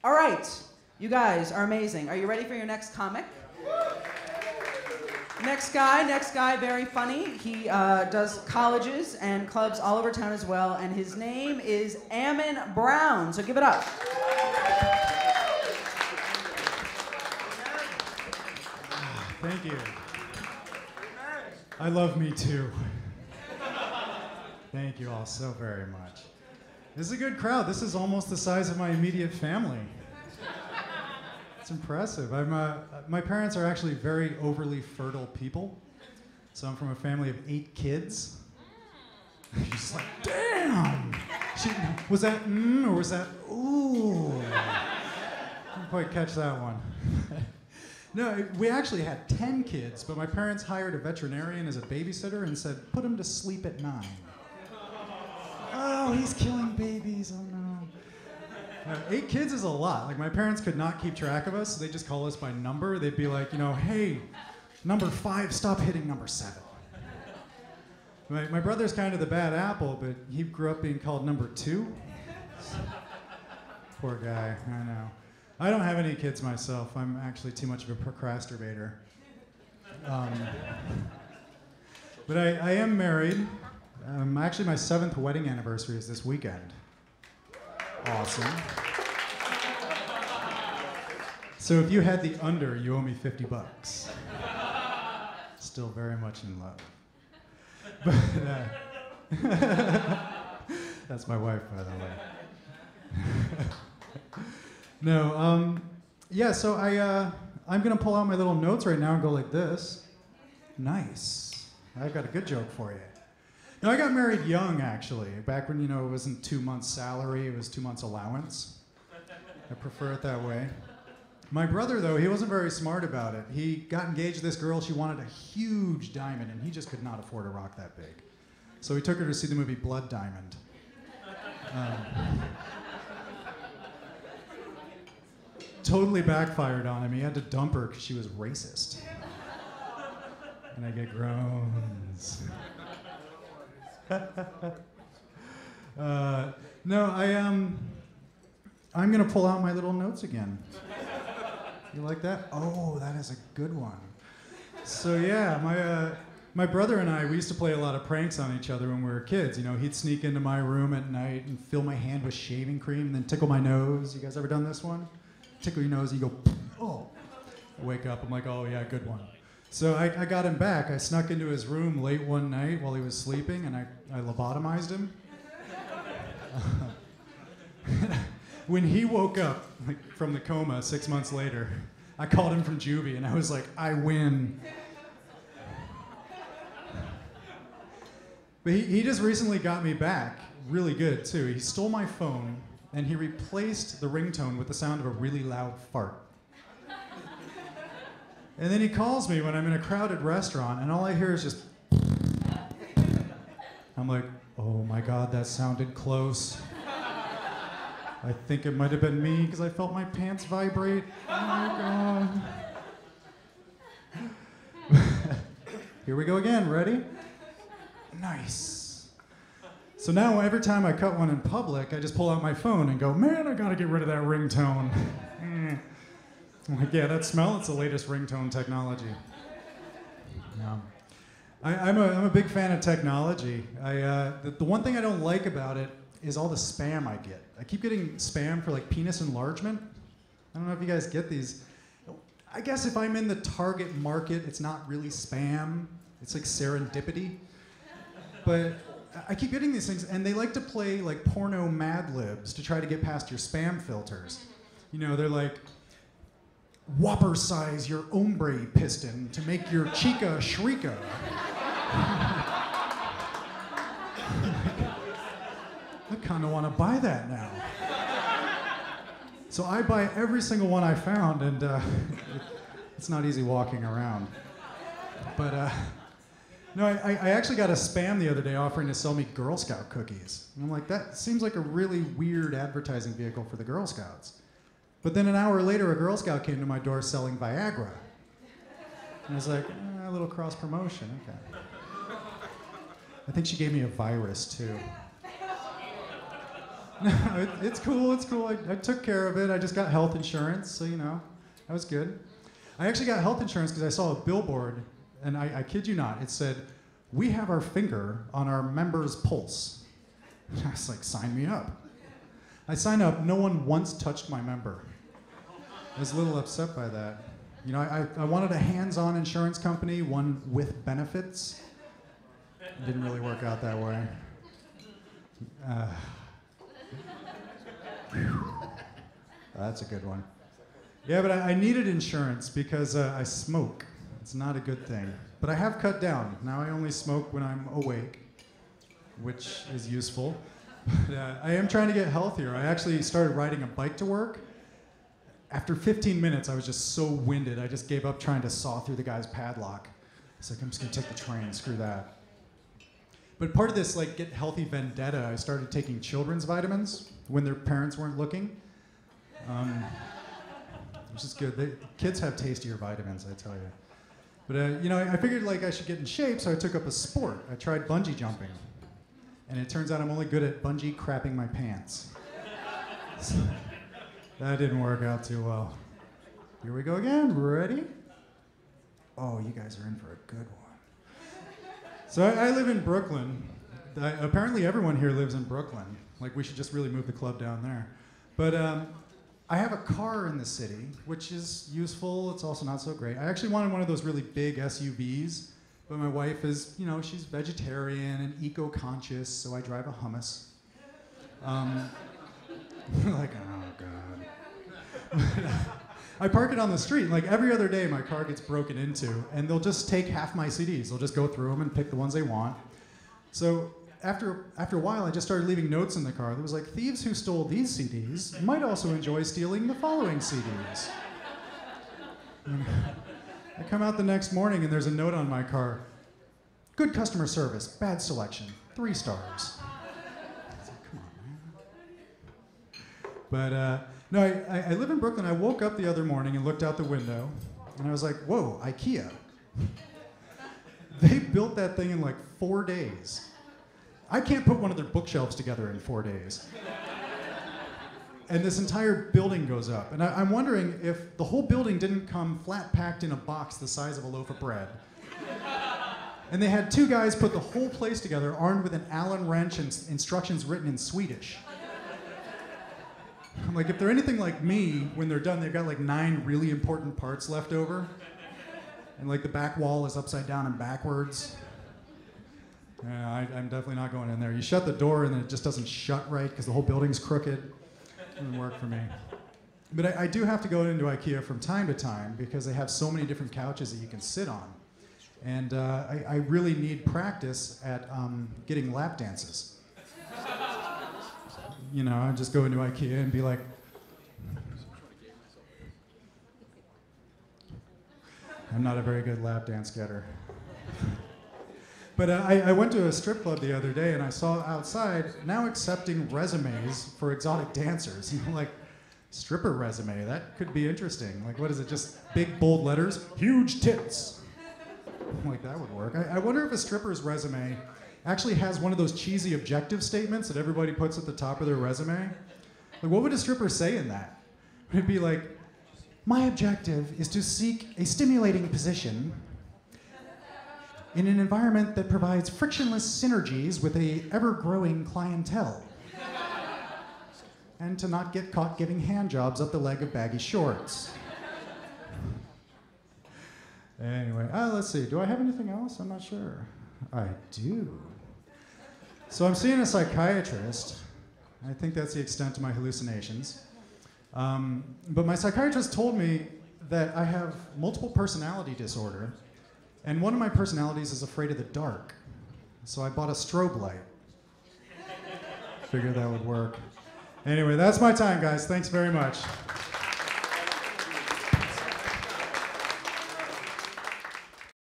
All right, you guys are amazing. Are you ready for your next comic? Next guy, very funny. He does colleges and clubs all over town as well, and his name is Ammon Brown, so give it up. Thank you. I love me too. Thank you all so very much. This is a good crowd. This is almost the size of my immediate family. It's impressive. My parents are actually very overly fertile people. So I'm from a family of 8 kids. She's like, damn! Was that or was that ooh? I didn't quite catch that one. No, we actually had 10 kids, but my parents hired a veterinarian as a babysitter and said, put him to sleep at 9. Oh, he's killing babies, oh no. 8 kids is a lot. Like, my parents could not keep track of us, so they just call us by number. They'd be like, hey, number 5, stop hitting number 7. My brother's kind of the bad apple, but he grew up being called number 2. Poor guy, I know. I don't have any kids myself. I'm actually too much of a procrastinator. But I am married. Actually, my 7th wedding anniversary is this weekend. Awesome. So if you had the under, you owe me $50. Still very much in love. But that's my wife, by the way. No, yeah, so I'm gonna pull out my little notes right now and go like this. Nice. I've got a good joke for you. No, I got married young, actually. Back when, it wasn't 2 months' salary, it was 2 months' allowance. I prefer it that way. My brother, though, he wasn't very smart about it. He got engaged to this girl, she wanted a huge diamond, and he just could not afford a rock that big. So he took her to see the movie Blood Diamond. Totally backfired on him. He had to dump her because she was racist. And I get groans. No, I'm gonna pull out my little notes again. You like that? Oh, that is a good one. So yeah, my brother and I, we used to play a lot of pranks on each other when we were kids. He'd sneak into my room at night and fill my hand with shaving cream and then tickle my nose. You guys ever done this one? Tickle your nose, you go, oh. I wake up, I'm like, oh yeah, good one. So I got him back. I snuck into his room late one night while he was sleeping, and I lobotomized him. When he woke up from the coma 6 months later, I called him from juvie, and I was like, I win. But he just recently got me back really good, too. He stole my phone, and he replaced the ringtone with the sound of a really loud fart. And then he calls me when I'm in a crowded restaurant, and all I hear is just... I'm like, oh my God, that sounded close. I think it might have been me because I felt my pants vibrate. Oh my God. Here we go again, ready? Nice. So now every time I cut one in public, I just pull out my phone and go, man, I gotta get rid of that ringtone. I'm like, yeah, that smell, it's the latest ringtone technology. Yeah. I'm a big fan of technology. The one thing I don't like about it is all the spam I get. I keep getting spam for like penis enlargement. I don't know if you guys get these. I guess if I'm in the target market, it's not really spam. It's like serendipity. But I keep getting these things, and they like to play like porno Mad Libs to try to get past your spam filters. They're like, whopper size your ombre piston to make your chica shrieker. I kind of want to buy that now. So I buy every single one I found, and it's not easy walking around. But no, I actually got a spam the other day offering to sell me Girl Scout cookies. And I'm like, that seems like a really weird advertising vehicle for the Girl Scouts. But then an hour later, a Girl Scout came to my door selling Viagra. And I was like, a little cross promotion, okay. I think she gave me a virus, too. No, it's cool, it's cool. I took care of it. I just got health insurance, so you know, that was good. I actually got health insurance because I saw a billboard, and I kid you not, it said, "We have our finger on our member's pulse." I was like, sign me up. I signed up, no one once touched my member. I was a little upset by that. You know, I wanted a hands-on insurance company, one with benefits. It didn't really work out that way. That's a good one. Yeah, but I needed insurance because I smoke. It's not a good thing. But I have cut down. Now I only smoke when I'm awake, which is useful. But I am trying to get healthier. I actually started riding a bike to work. After 15 minutes, I was just so winded, I just gave up trying to saw through the guy's padlock. I was like, I'm just gonna take the train, screw that. But part of this like get healthy vendetta, I started taking children's vitamins when their parents weren't looking. Which is good. Kids have tastier vitamins, I tell you. But you know, I figured like I should get in shape, so I took up a sport. I tried bungee jumping. And it turns out I'm only good at bungee crapping my pants. So, that didn't work out too well. Here we go again. Ready? Oh, you guys are in for a good one. So I live in Brooklyn. Apparently everyone here lives in Brooklyn. Like we should just really move the club down there. But I have a car in the city, which is useful. It's also not so great. I actually wanted one of those really big SUVs, but my wife is, you know, she's vegetarian and eco-conscious, so I drive a hummus. Like, oh God. I park it on the street. Like every other day, my car gets broken into, and they'll just take half my CDs. They'll just go through them and pick the ones they want. So after a while, I just started leaving notes in the car. There was like, thieves who stole these CDs might also enjoy stealing the following CDs. I come out the next morning, and there's a note on my car. Good customer service, bad selection, 3 stars. But no, I live in Brooklyn. I woke up the other morning and looked out the window, and I was like, whoa, IKEA. They built that thing in like 4 days. I can't put one of their bookshelves together in 4 days. And this entire building goes up. And I'm wondering if the whole building didn't come flat packed in a box the size of a loaf of bread. And they had 2 guys put the whole place together armed with an Allen wrench and instructions written in Swedish. I'm like, if they're anything like me, when they're done, they've got like 9 really important parts left over. And like the back wall is upside down and backwards. Yeah, I'm definitely not going in there. You shut the door and then it just doesn't shut right because the whole building's crooked. It doesn't work for me. But I do have to go into IKEA from time to time because they have so many different couches that you can sit on. And I really need practice at getting lap dances. You know, I just go into IKEA and be like, I'm not a very good lap dance getter. But I went to a strip club the other day and I saw outside now accepting resumes for exotic dancers. You know, like, stripper resume, that could be interesting. Like, what is it, just big bold letters? Huge tits. Like, that would work. I wonder if a stripper's resume actually has one of those cheesy objective statements that everybody puts at the top of their resume. Like, what would a stripper say in that? Would it be like, my objective is to seek a stimulating position in an environment that provides frictionless synergies with a ever-growing clientele. And to not get caught giving hand jobs up the leg of baggy shorts. Anyway, let's see, do I have anything else? I'm not sure. I do. So I'm seeing a psychiatrist. I think that's the extent of my hallucinations. But my psychiatrist told me that I have multiple personality disorder, and one of my personalities is afraid of the dark. So I bought a strobe light. Figured that would work. Anyway, that's my time, guys. Thanks very much.